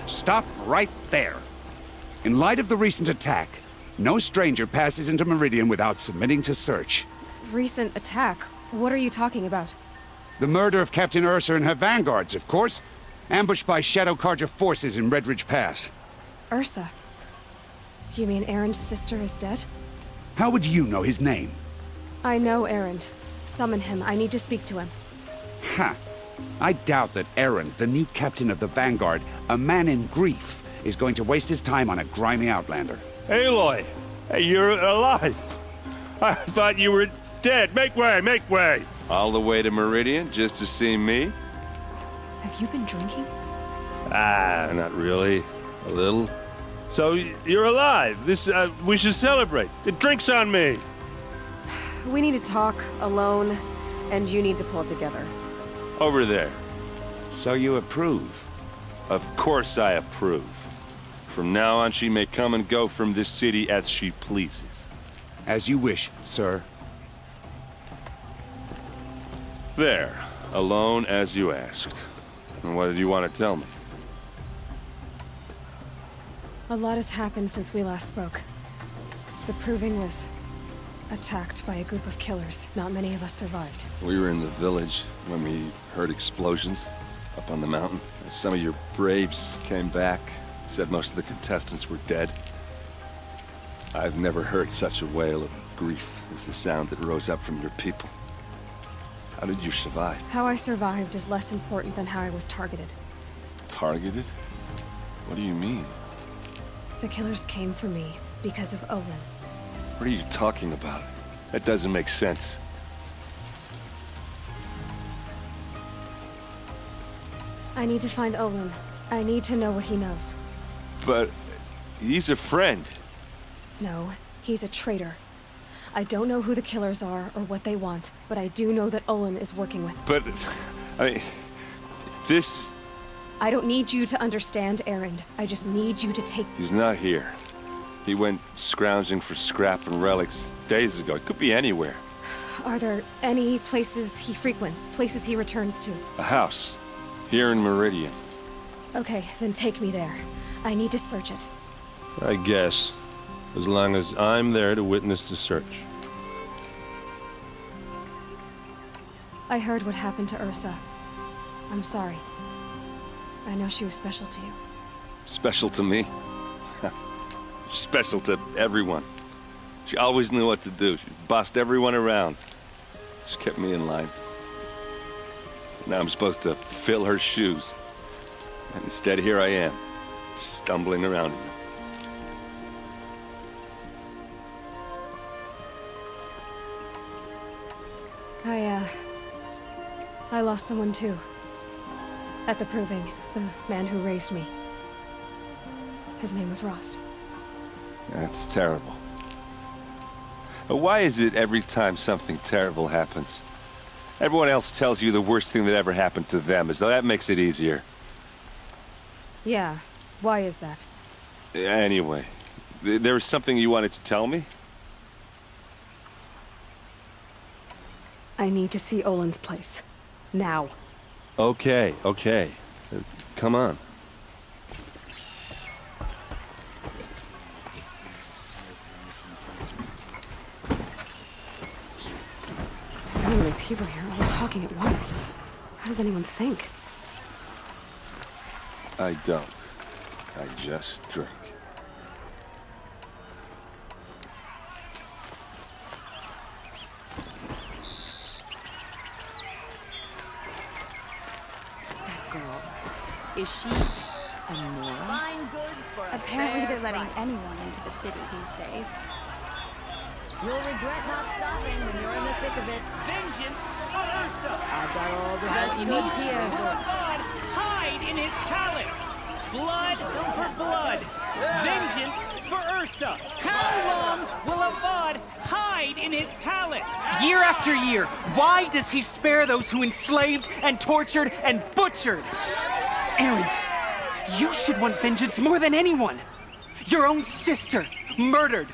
Stop right there. In light of the recent attack, no stranger passes into Meridian without submitting to search. Recent attack? What are you talking about? The murder of Captain Ursa and her vanguards, of course. Ambushed by Shadow Carja forces in Redridge Pass. Ursa? You mean Erend's sister is dead? How would you know his name? I know Erend. Summon him. I need to speak to him. Ha! I doubt that Erend, the new captain of the Vanguard, a man in grief, is going to waste his time on a grimy outlander. Aloy! Hey, you're alive! I thought you were dead. Make way, make way! All the way to Meridian just to see me? Have you been drinking? Ah, not really. A little. So, you're alive. We should celebrate. The drink's on me. We need to talk, alone, and you need to pull together. Over there. So you approve? Of course I approve. From now on, she may come and go from this city as she pleases. As you wish, sir. There. Alone as you asked. And what did you want to tell me? A lot has happened since we last spoke. The Proving was attacked by a group of killers. Not many of us survived. We were in the village when we heard explosions up on the mountain. Some of your braves came back, said most of the contestants were dead. I've never heard such a wail of grief as the sound that rose up from your people. How did you survive? How I survived is less important than how I was targeted. Targeted? What do you mean? The killers came for me because of Olin. What are you talking about? That doesn't make sense. I need to find Olin. I need to know what he knows. But he's a friend. No, he's a traitor. I don't know who the killers are or what they want, but I do know that Olin is working with them. But, I mean, this... I don't need you to understand, Erend. I just need you to take... He's not here. He went scrounging for scrap and relics days ago. It could be anywhere. Are there any places he frequents, places he returns to? A house. Here in Meridian. Okay, then take me there. I need to search it. I guess. As long as I'm there to witness the search. I heard what happened to Ursa. I'm sorry. I know she was special to you. Special to me? Special to everyone. She always knew what to do. She bossed everyone around. She kept me in line. Now I'm supposed to fill her shoes. And instead, here I am, stumbling around in them. I lost someone too. At the Proving, the man who raised me. His name was Rost. That's terrible. But why is it every time something terrible happens, everyone else tells you the worst thing that ever happened to them, as though that makes it easier? Yeah, why is that? Anyway, there was something you wanted to tell me? I need to see Olin's place. Now. Okay, okay. Come on. So many people here, all talking at once. How does anyone think? I don't. I just drink. Girl. Is she a moron? Apparently they're letting anyone into the city these days. You'll regret not stopping when you're in the thick of it. Vengeance for Ursa! I've got all the best you need here. Blood, hide in his palace! Blood for blood! Vengeance for Ursa! How long will Avad hide in his palace? Year after year, why does he spare those who enslaved and tortured and butchered? Erend, you should want vengeance more than anyone. Your own sister, murdered,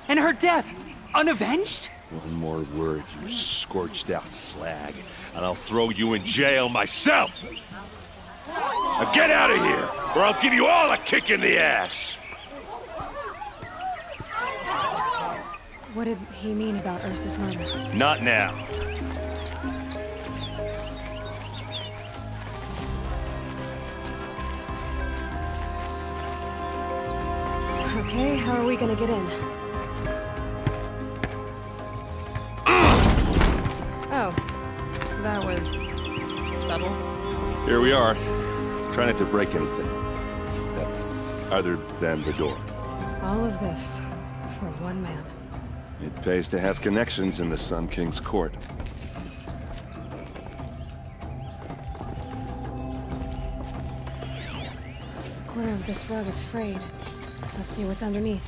and her death, unavenged? One more word, you scorched out slag, and I'll throw you in jail myself! Now get out of here, or I'll give you all a kick in the ass! What did he mean about Ursa's murder? Not now. Okay, how are we gonna get in? Oh, that was subtle. Here we are. Try not to break anything. Other than the door. All of this for one man. It pays to have connections in the Sun King's court. A corner of this rug is frayed. Let's see what's underneath.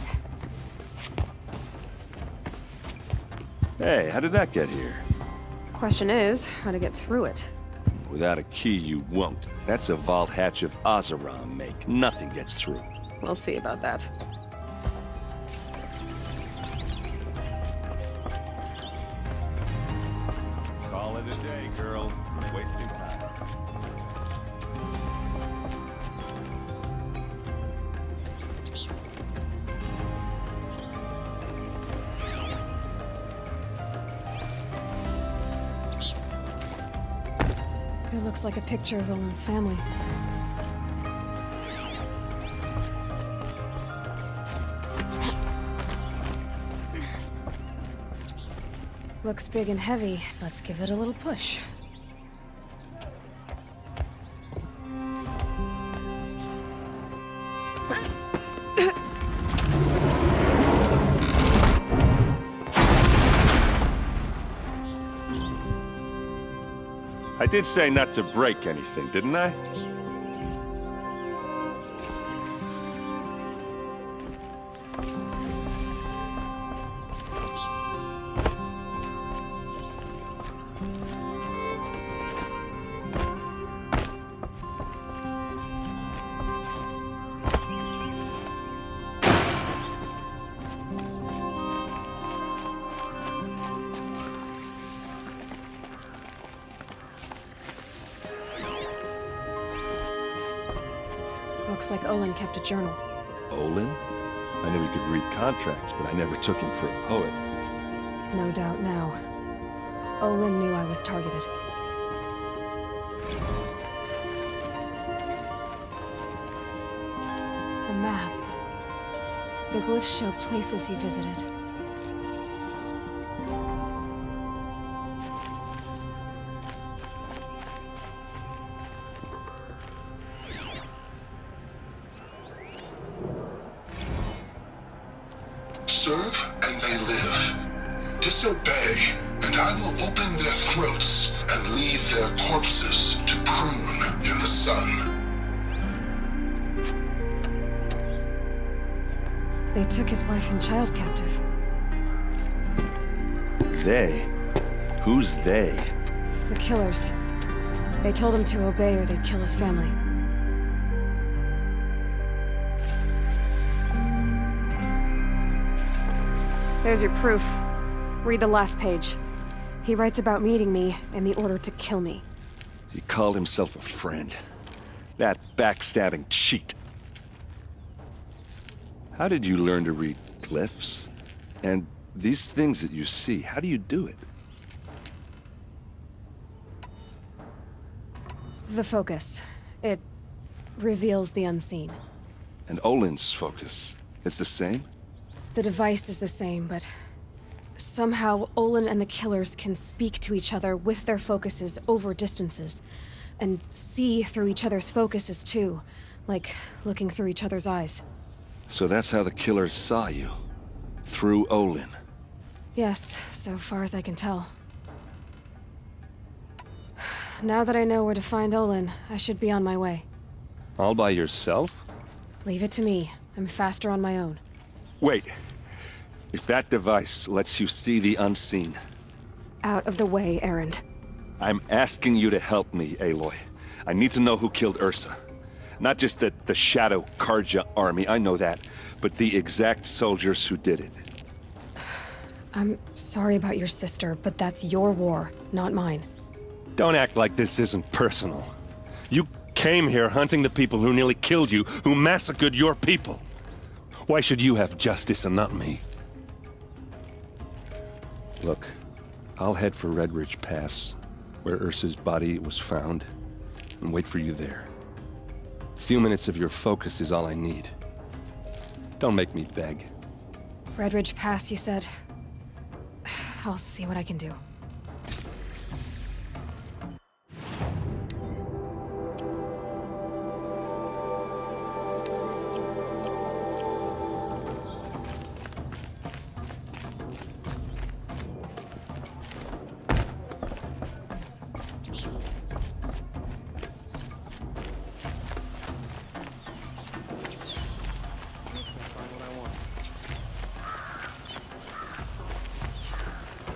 Hey, how did that get here? Question is, how to get through it. Without a key, you won't. That's a vault hatch of Oseram make. Nothing gets through. We'll see about that. Call it a day, girl. Wasting time. It looks like a picture of Olin's family. Looks big and heavy. Let's give it a little push. I did say not to break anything, didn't I? Looks like Olin kept a journal. Olin? I knew he could read contracts, but I never took him for a poet. No doubt now. Olin knew I was targeted. A map. The glyphs show places he visited. Serve and they live. Disobey, and I will open their throats and leave their corpses to prune in the sun. They took his wife and child captive. They? Who's they? The killers. They told him to obey or they'd kill his family. There's your proof. Read the last page. He writes about meeting me and the order to kill me. He called himself a friend. That backstabbing cheat. How did you learn to read glyphs? And these things that you see, how do you do it? The focus. It reveals the unseen. And Olin's focus, it's the same? The device is the same, but somehow Olin and the killers can speak to each other with their focuses over distances, and see through each other's focuses too, like looking through each other's eyes. So that's how the killers saw you? Through Olin? Yes, so far as I can tell. Now that I know where to find Olin, I should be on my way. All by yourself? Leave it to me. I'm faster on my own. Wait. If that device lets you see the unseen... Out of the way, Erend. I'm asking you to help me, Aloy. I need to know who killed Ursa. Not just the Shadow Karja army, I know that, but the exact soldiers who did it. I'm sorry about your sister, but that's your war, not mine. Don't act like this isn't personal. You came here hunting the people who nearly killed you, who massacred your people. Why should you have justice and not me? Look, I'll head for Red Ridge Pass, where Ursa's body was found, and wait for you there. A few minutes of your focus is all I need. Don't make me beg. Red Ridge Pass, you said? I'll see what I can do.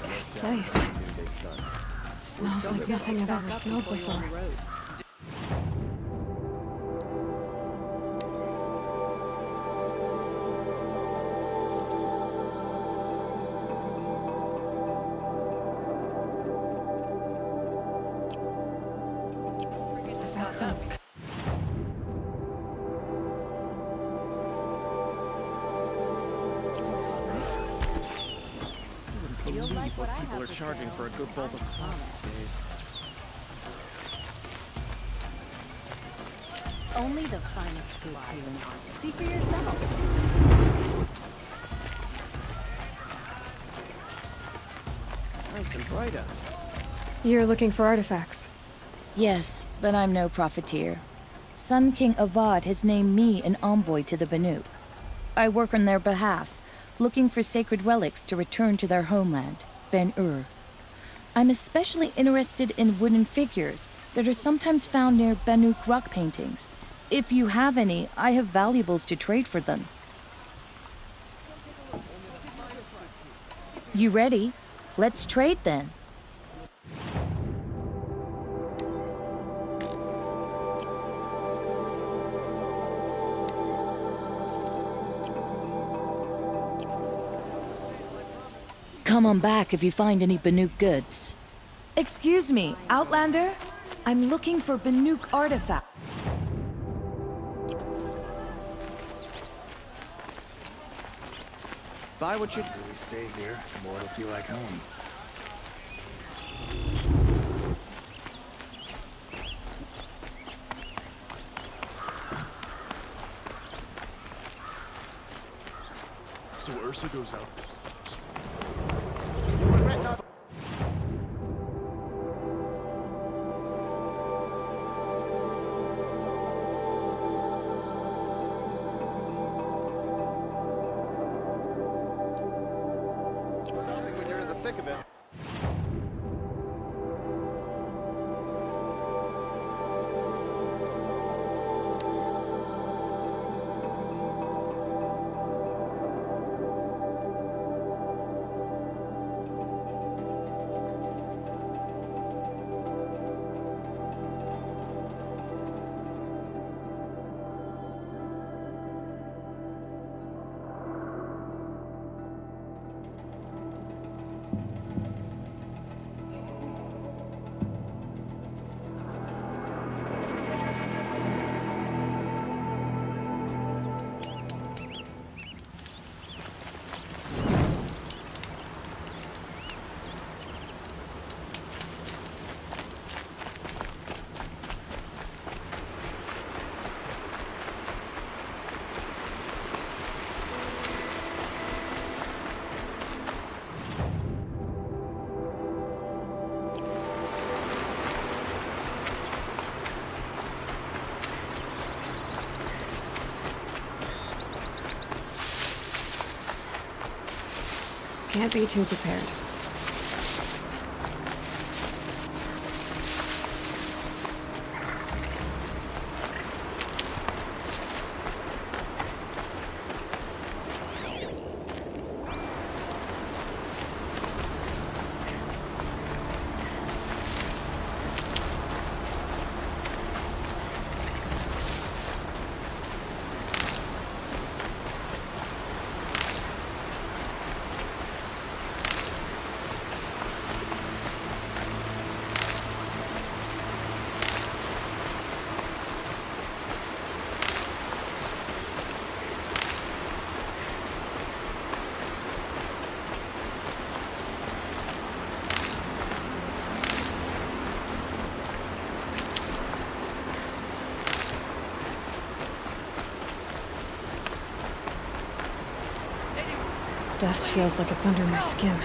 This place smells like nothing I've ever smelled before. Is that some... Spice? People are charging for a good bowl of coffee these days. Only the finest food feeling. See for yourself. Nice and bright out. You're looking for artifacts. Yes, but I'm no profiteer. Sun King Avad has named me an envoy to the Banuk. I work on their behalf, looking for sacred relics to return to their homeland, Ben-Ur. I'm especially interested in wooden figures that are sometimes found near Banuk rock paintings. If you have any, I have valuables to trade for them. You ready? Let's trade then. Come on back if you find any Banuk goods. Excuse me, Outlander? I'm looking for Banuk artifacts. Buy what you really stay here, the more it'll feel like home. So Ursa goes out. Can't be too prepared. Dust feels like it's under my skin.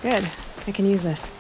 Good. I can use this.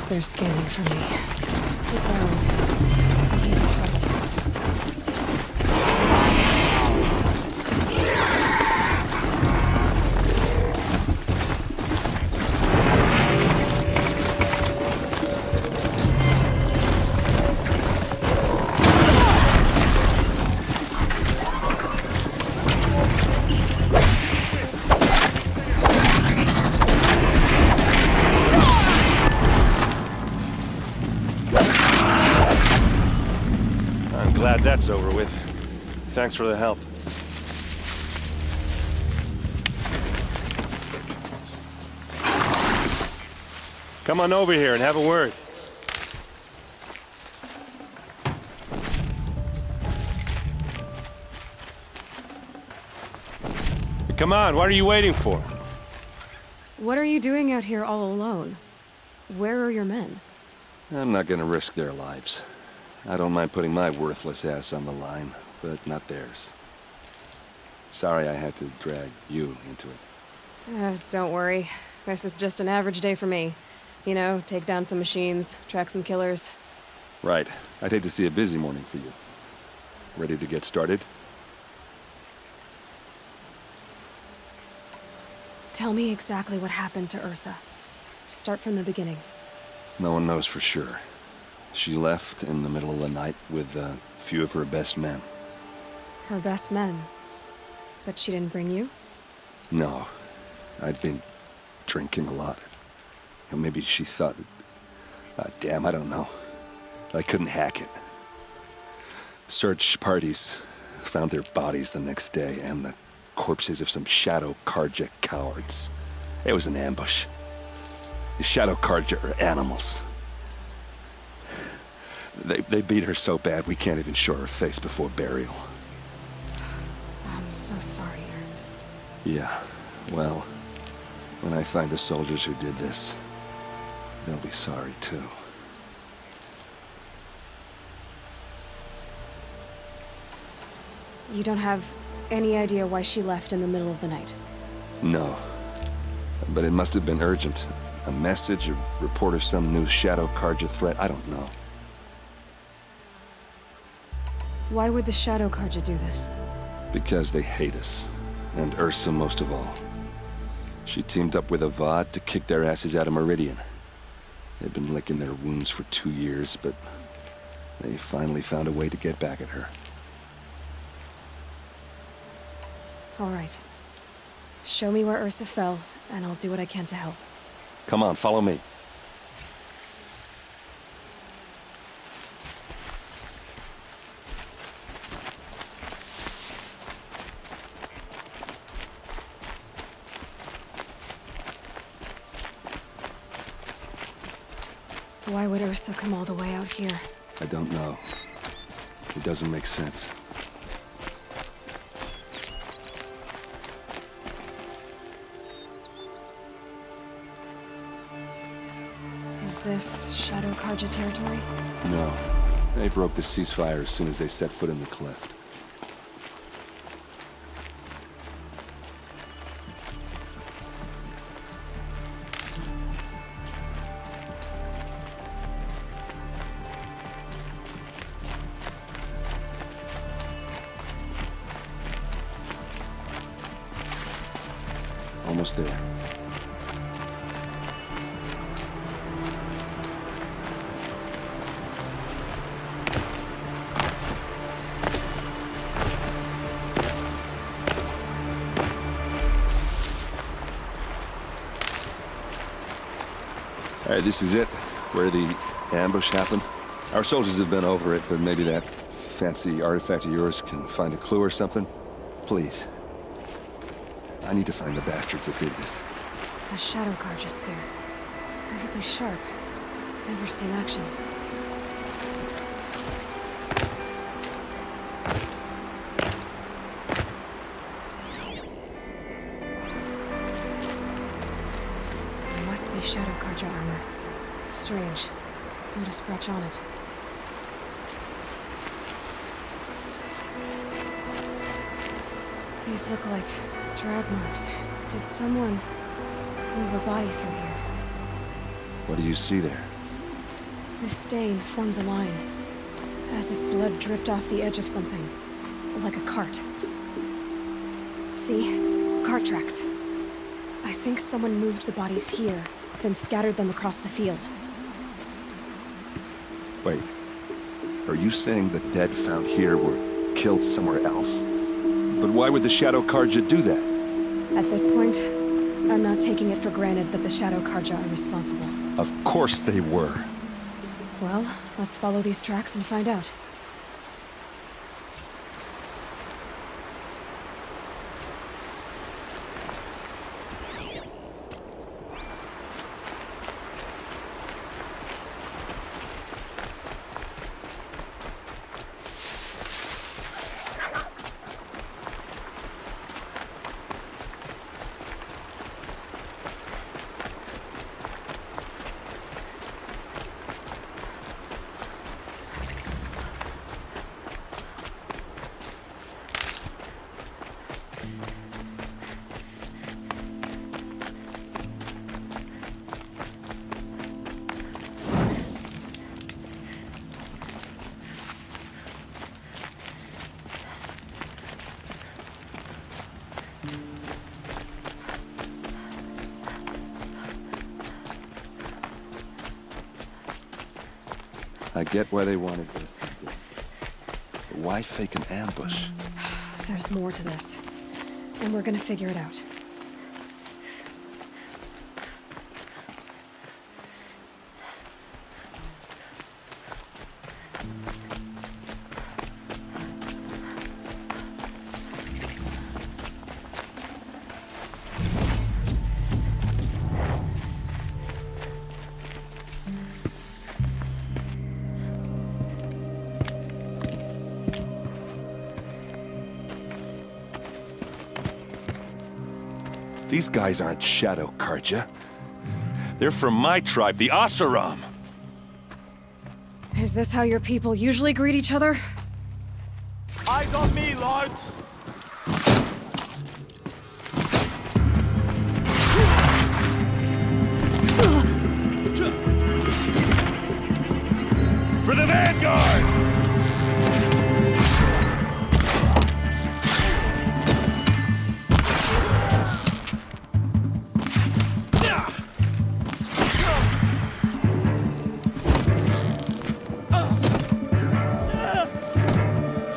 They're scanning for me. It's Erend. He's in trouble. Glad that's over with. Thanks for the help. Come on over here and have a word. Come on, what are you waiting for? What are you doing out here all alone? Where are your men? I'm not gonna risk their lives. I don't mind putting my worthless ass on the line, but not theirs. Sorry I had to drag you into it. Don't worry. This is just an average day for me. You know, take down some machines, track some killers. Right. I'd hate to see a busy morning for you. Ready to get started? Tell me exactly what happened to Ursa. Start from the beginning. No one knows for sure. She left in the middle of the night with a few of her best men. Her best men. But she didn't bring you? No, I'd been drinking a lot. Or maybe she thought, damn, I don't know. I couldn't hack it. Search parties found their bodies the next day and the corpses of some Shadow Karja cowards. It was an ambush. The Shadow Karja are animals. They beat her so bad we can't even show her face before burial. I'm so sorry, Erend. Yeah, well, when I find the soldiers who did this, they'll be sorry too. You don't have any idea why she left in the middle of the night? No. But it must have been urgent. A message, a report of some new Shadow Karja threat, I don't know. Why would the Shadow Karja do this? Because they hate us. And Ursa most of all. She teamed up with Avad to kick their asses out of Meridian. They've been licking their wounds for 2 years, but they finally found a way to get back at her. All right. Show me where Ursa fell, and I'll do what I can to help. Come on, follow me. Why would Ursa come all the way out here? I don't know. It doesn't make sense. Is this Shadow Karja territory? No. They broke the ceasefire as soon as they set foot in the cleft. Almost there. All right, this is it, where the ambush happened. Our soldiers have been over it, but maybe that fancy artifact of yours can find a clue or something? Please. I need to find the bastards that did this. A Shadow Karja spear. It's perfectly sharp. Never seen action. It must be Shadow Karja armor. Strange. Not a scratch on it. These look like drag marks. Did someone move a body through here? What do you see there? This stain forms a line, as if blood dripped off the edge of something, like a cart. See? Cart tracks. I think someone moved the bodies here, then scattered them across the field. Wait. Are you saying the dead found here were killed somewhere else? But why would the Shadow Karja do that? At this point, I'm not taking it for granted that the Shadow Karja are responsible. Of course they were. Well, let's follow these tracks and find out. I get why they wanted to. But why fake an ambush? There's more to this. And we're gonna figure it out. These guys aren't Shadow Karja. They're from my tribe, the Oseram. Is this how your people usually greet each other? Eyes on me, lords! For the Vanguard!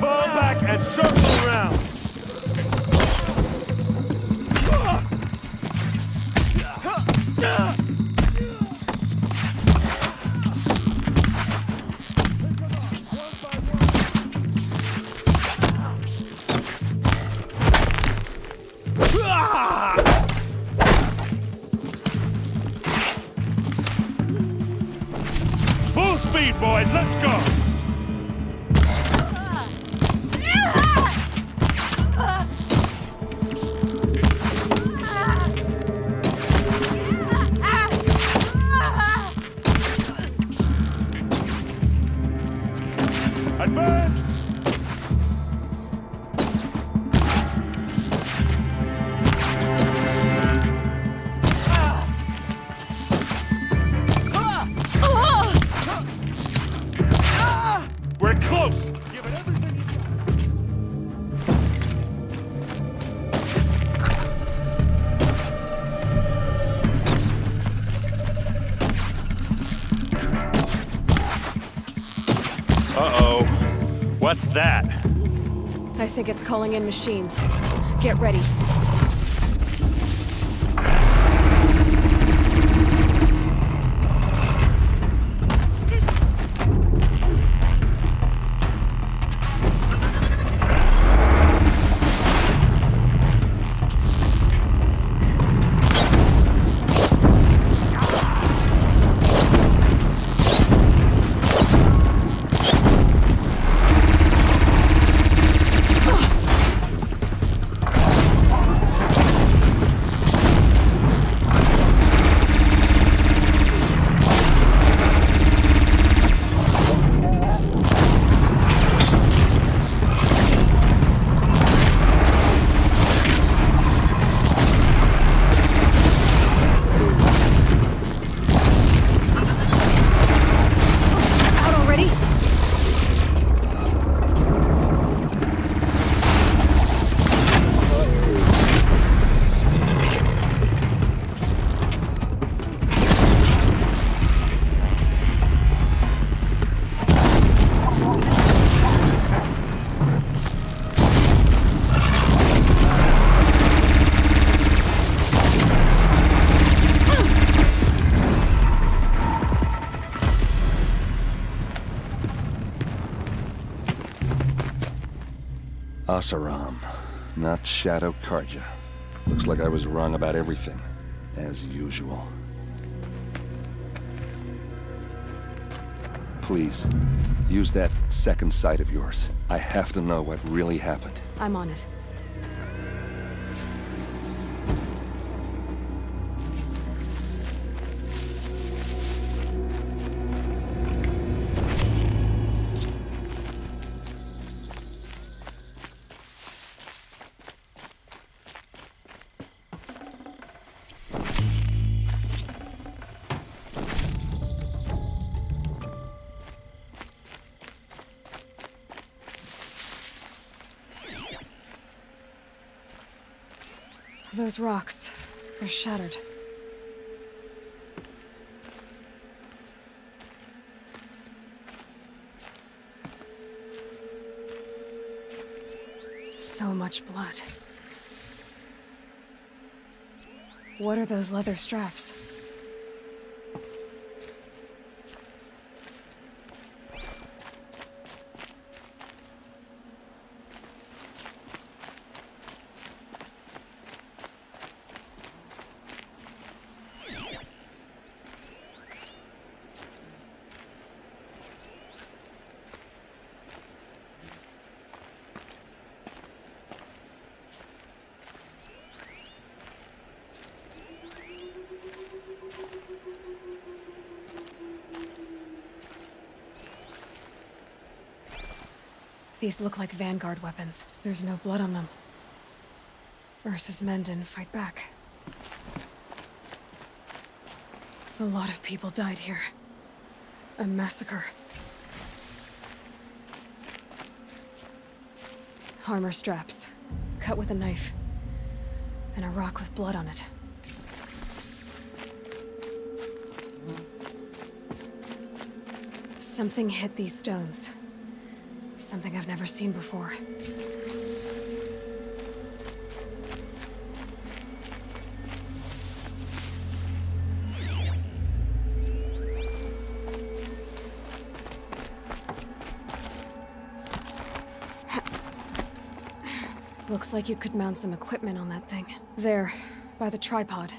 Fall back and circle around. Full speed, boys, let's go! Advance! We're close! Give it everything you got! Uh-oh. What's that? I think it's calling in machines. Get ready. Oseram, not Shadow Karja. Looks like I was wrong about everything, as usual. Please, use that second sight of yours. I have to know what really happened. I'm on it. Those rocks, they're shattered. So much blood. What are those leather straps? These look like Vanguard weapons. There's no blood on them. Ursa's men didn't fight back. A lot of people died here. A massacre. Armor straps, cut with a knife, and a rock with blood on it. Something hit these stones. Something I've never seen before. Looks like you could mount some equipment on that thing. There, by the tripod.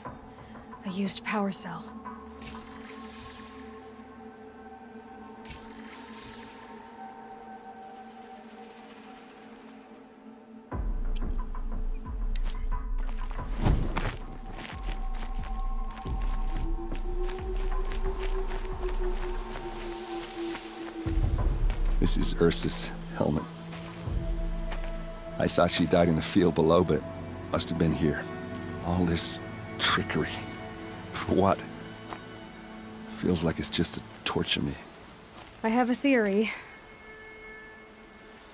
A used power cell. This is Ursa's helmet. I thought she died in the field below, but it must have been here. All this trickery. For what? Feels like it's just to torture me. I have a theory,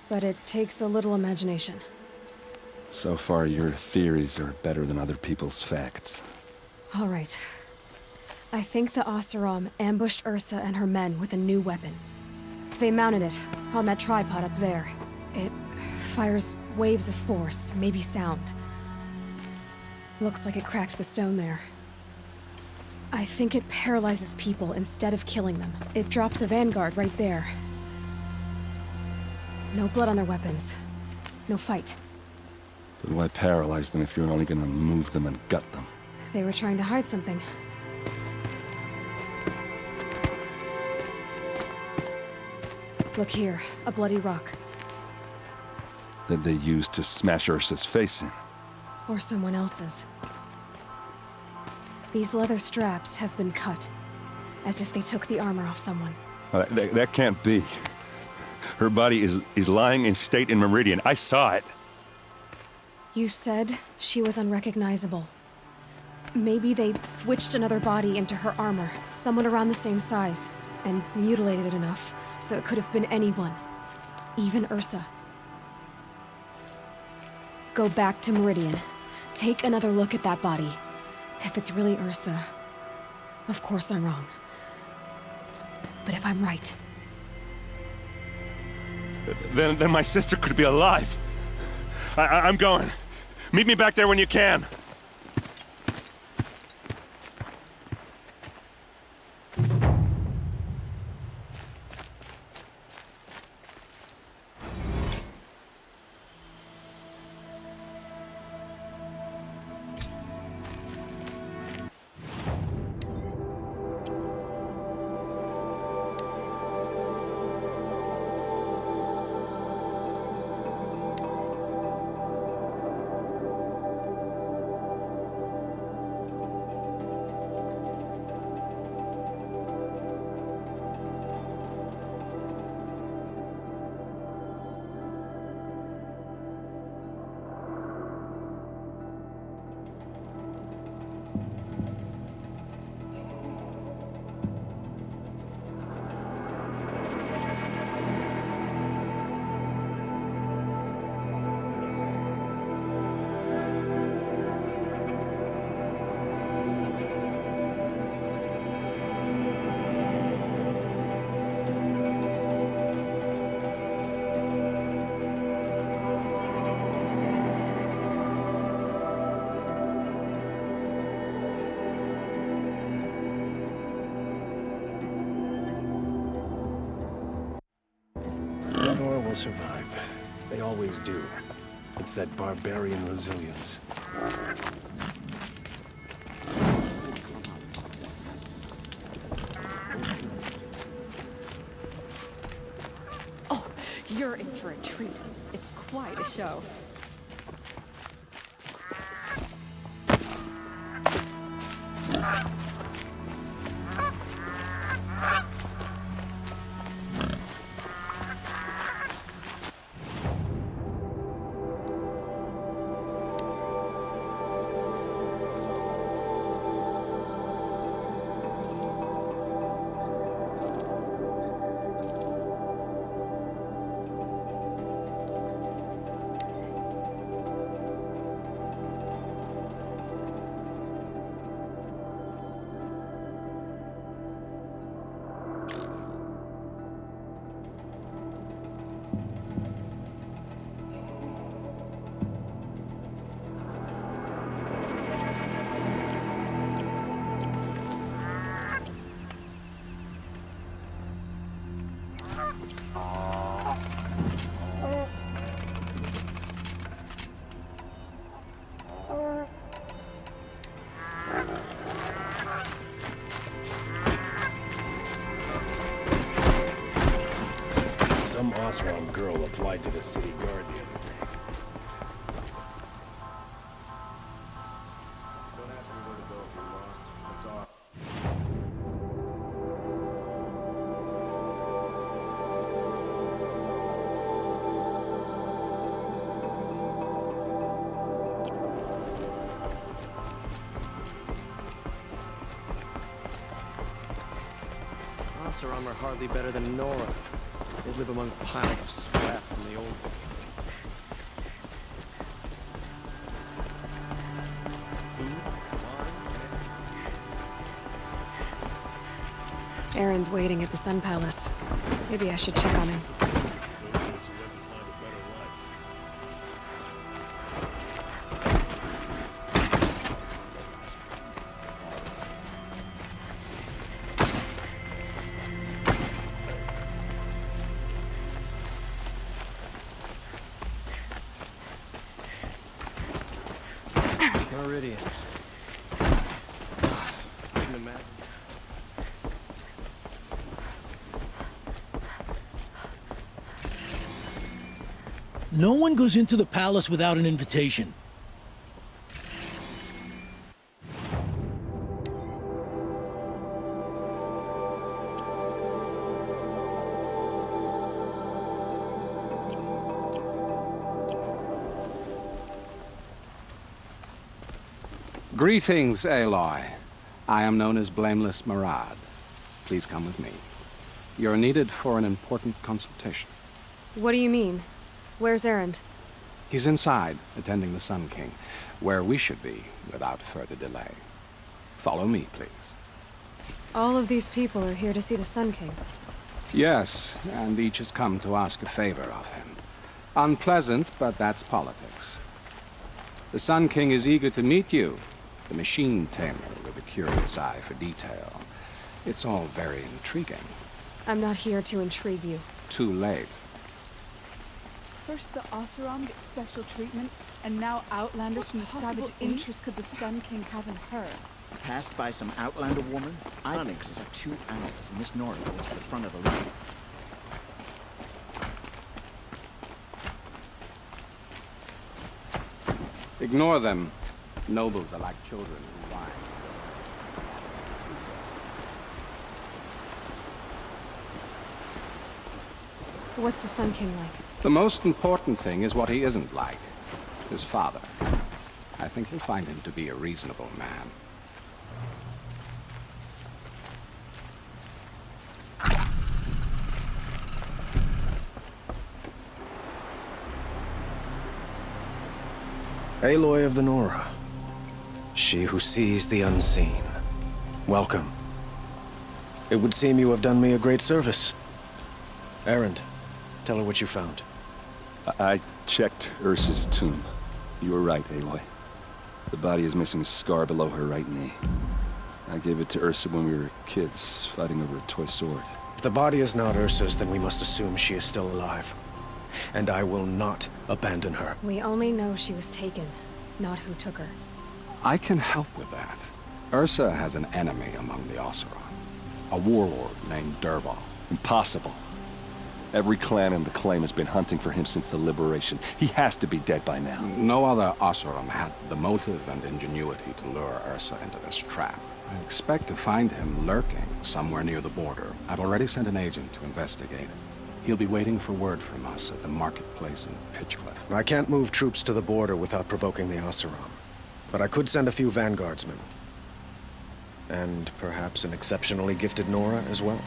but it takes a little imagination. So far, your theories are better than other people's facts. All right. I think the Oseram ambushed Ursa and her men with a new weapon. They mounted it on that tripod up there. It fires waves of force, maybe sound. Looks like it cracked the stone there. I think it paralyzes people instead of killing them. It dropped the Vanguard right there. No blood on their weapons. No fight. But why paralyze them if you're only gonna move them and gut them? They were trying to hide something. Look here, a bloody rock. That they used to smash Ursa's face in. Or someone else's. These leather straps have been cut, as if they took the armor off someone. That can't be. Her body is lying in state in Meridian. I saw it. You said she was unrecognizable. Maybe they switched another body into her armor, someone around the same size, and mutilated it enough so it could have been anyone. Even Ursa. Go back to Meridian. Take another look at that body. If it's really Ursa, of course I'm wrong. But if I'm right... Then my sister could be alive. I'm going. Meet me back there when you can. survive. They always do. It's that barbarian resilience. Oh, you're in for a treat. It's quite a show. Some Osram girl applied to the city guard the other day. Don't ask me where to go if you're lost. Look off. Oseram are hardly better than Nora. They live among piles of scrap from the old days. Aaron's waiting at the Sun Palace. Maybe I should check on him. Meridian. Couldn't imagine. No one goes into the palace without an invitation. Greetings, Aloy. I am known as Blameless Marad. Please come with me. You're needed for an important consultation. What do you mean? Where's Erend? He's inside, attending the Sun King, where we should be without further delay. Follow me, please. All of these people are here to see the Sun King. Yes, and each has come to ask a favor of him. Unpleasant, but that's politics. The Sun King is eager to meet you, the machine tamer with a curious eye for detail. It's all very intriguing. I'm not here to intrigue you. Too late. First the Oseram get special treatment, and now Outlanders from the savage interest could the Sun King have in her? Passed by some Outlander woman? Onyx are 2 hours, and this Nora goes to the front of the line. Ignore them. Nobles are like children who whine. What's the Sun King like? The most important thing is what he isn't like. His father. I think you'll find him to be a reasonable man. Aloy of the Nora. She who sees the unseen. Welcome. It would seem you have done me a great service. Erend, tell her what you found. I checked Ursa's tomb. You were right, Aloy. The body is missing a scar below her right knee. I gave it to Ursa when we were kids, fighting over a toy sword. If the body is not Ursa's, then we must assume she is still alive. and I will not abandon her. We only know she was taken, not who took her. I can help with that. Ursa has an enemy among the Oseram. A warlord named Dervahl. Impossible. Every clan in the Claim has been hunting for him since the liberation. He has to be dead by now. No other Oseram had the motive and ingenuity to lure Ursa into this trap. I expect to find him lurking somewhere near the border. I've already sent an agent to investigate. He'll be waiting for word from us at the marketplace in Pitchcliff. I can't move troops to the border without provoking the Oseram. But I could send a few vanguardsmen. And perhaps an exceptionally gifted Nora as well.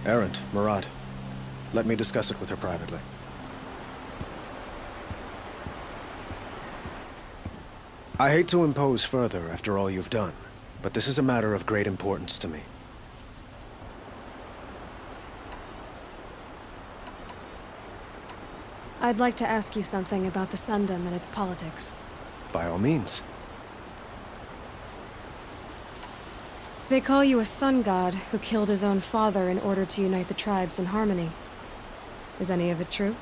Erend, Murad, let me discuss it with her privately. I hate to impose further after all you've done, but this is a matter of great importance to me. I'd like to ask you something about the Sundom and its politics. By all means. They call you a sun god who killed his own father in order to unite the tribes in harmony. Is any of it true?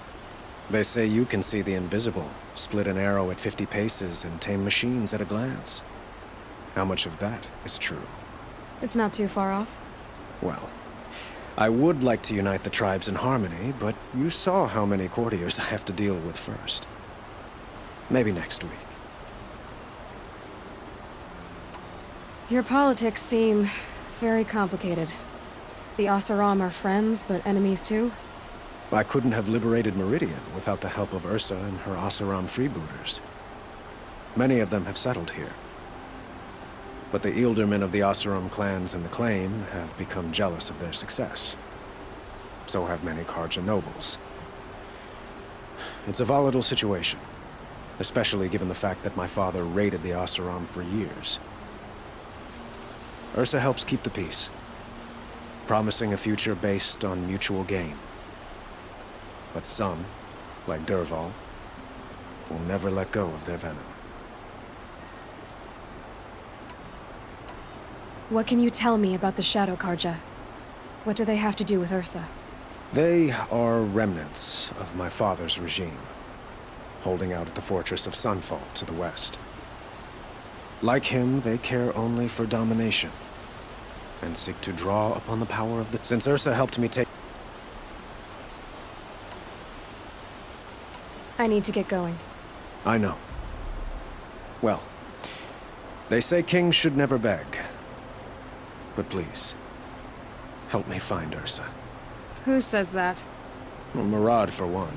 They say you can see the invisible, split an arrow at 50 paces, and tame machines at a glance. How much of that is true? It's not too far off. Well, I would like to unite the tribes in harmony, but you saw how many courtiers I have to deal with first. Maybe next week. Your politics seem very complicated. The Oseram are friends, but enemies too? I couldn't have liberated Meridian without the help of Ursa and her Oseram freebooters. Many of them have settled here. But the Ealdormen of the Oseram clans in the Claim have become jealous of their success. So have many Carja nobles. It's a volatile situation, especially given the fact that my father raided the Oseram for years. Ursa helps keep the peace, promising a future based on mutual gain. But some, like Dervahl, will never let go of their venom. What can you tell me about the Shadow Carja? What do they have to do with Ursa? They are remnants of my father's regime, holding out at the fortress of Sunfall to the west. Like him, they care only for domination, and seek to draw upon the power of the... Since Ursa helped me take... I need to get going. I know. Well, they say kings should never beg. But please, help me find Ursa. Who says that? Well, Murad, for one.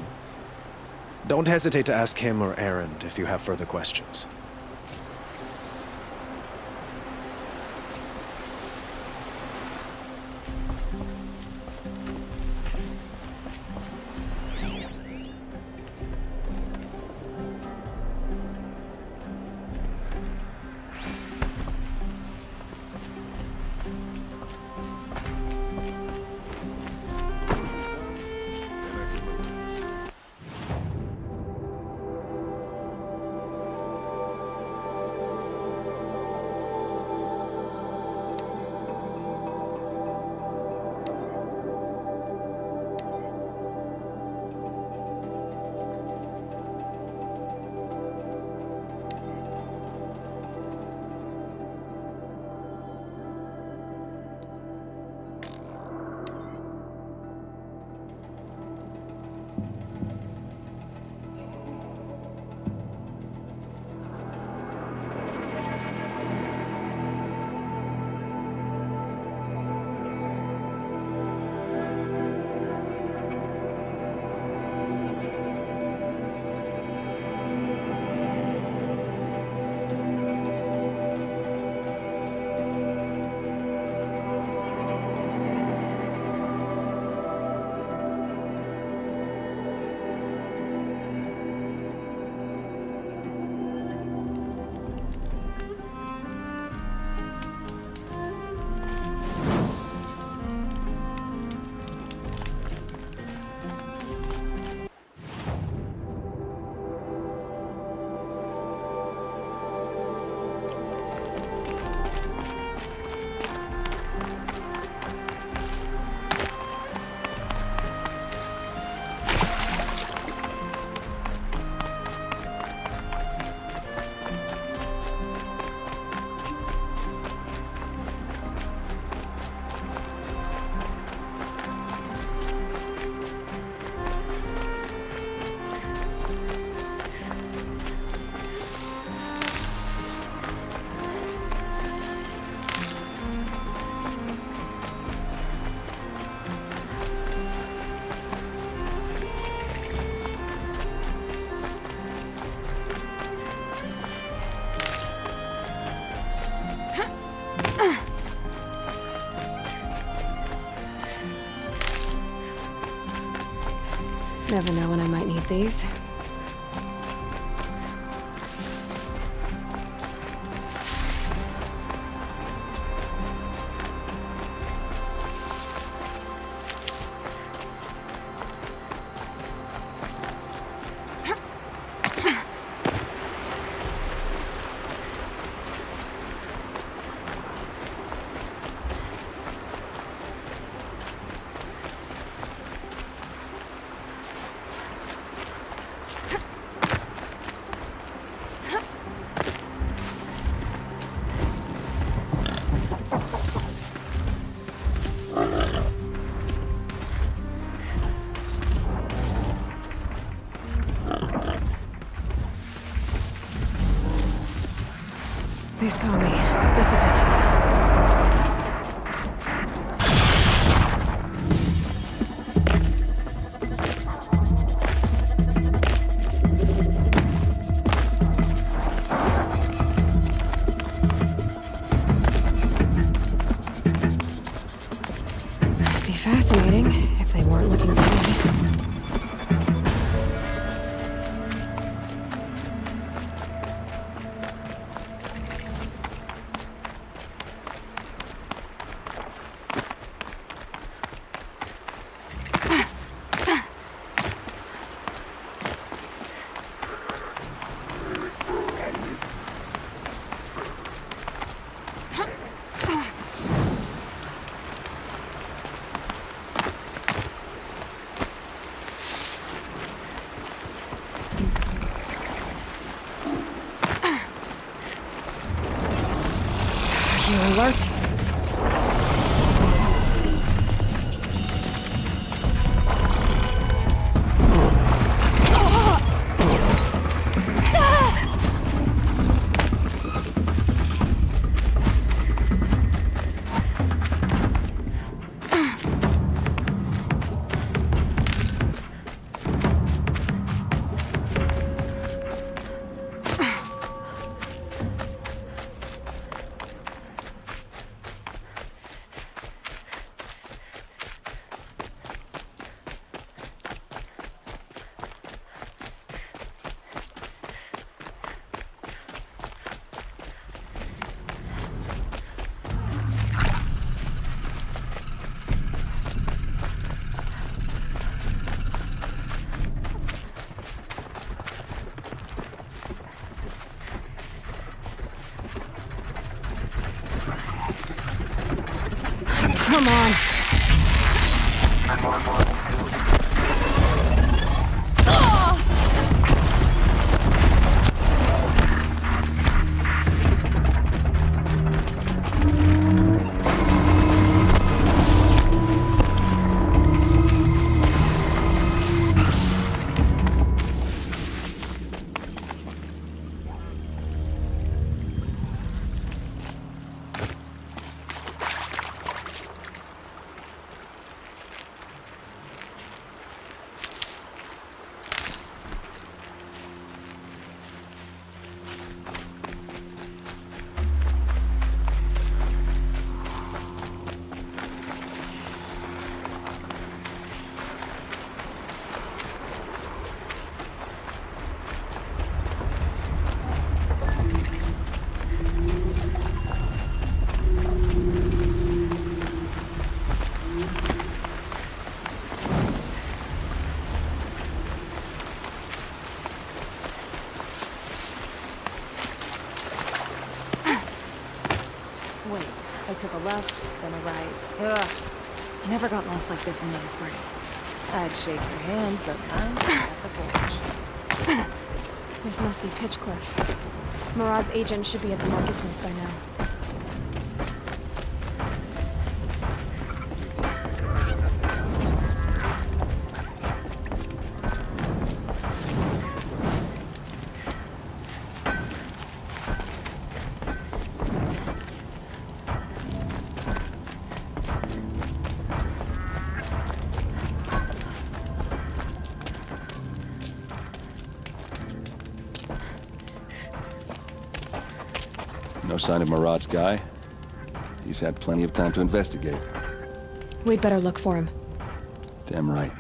Don't hesitate to ask him or Erend if you have further questions. Never know when I might need these. They saw me. This is it. It'd be fascinating if they weren't looking for me. Alert. Come on. Wait, I took a left, then a right. Ugh. I never got lost like this in Mainsbury. I'd shake your hand, but I'm at the forge. This must be Pitchcliff. Murad's agent should be at the marketplace by now. No sign of Murad's guy. He's had plenty of time to investigate. We'd better look for him. Damn right.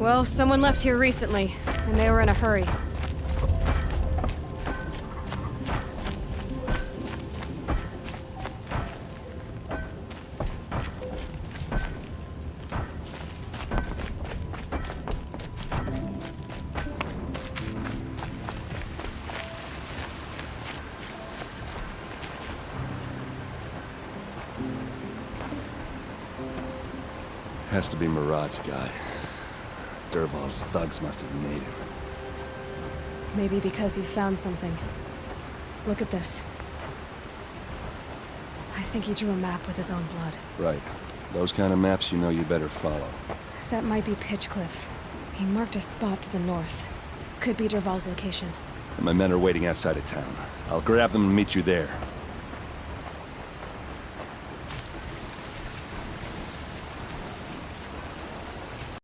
Well, someone left here recently, and they were in a hurry. Has to be Murad's guy. Dervahl's thugs must have made him. Maybe because you found something. Look at this. I think he drew a map with his own blood. Right. Those kind of maps you know you better follow. That might be Pitchcliff. He marked a spot to the north. Could be Dervahl's location. And my men are waiting outside of town. I'll grab them and meet you there.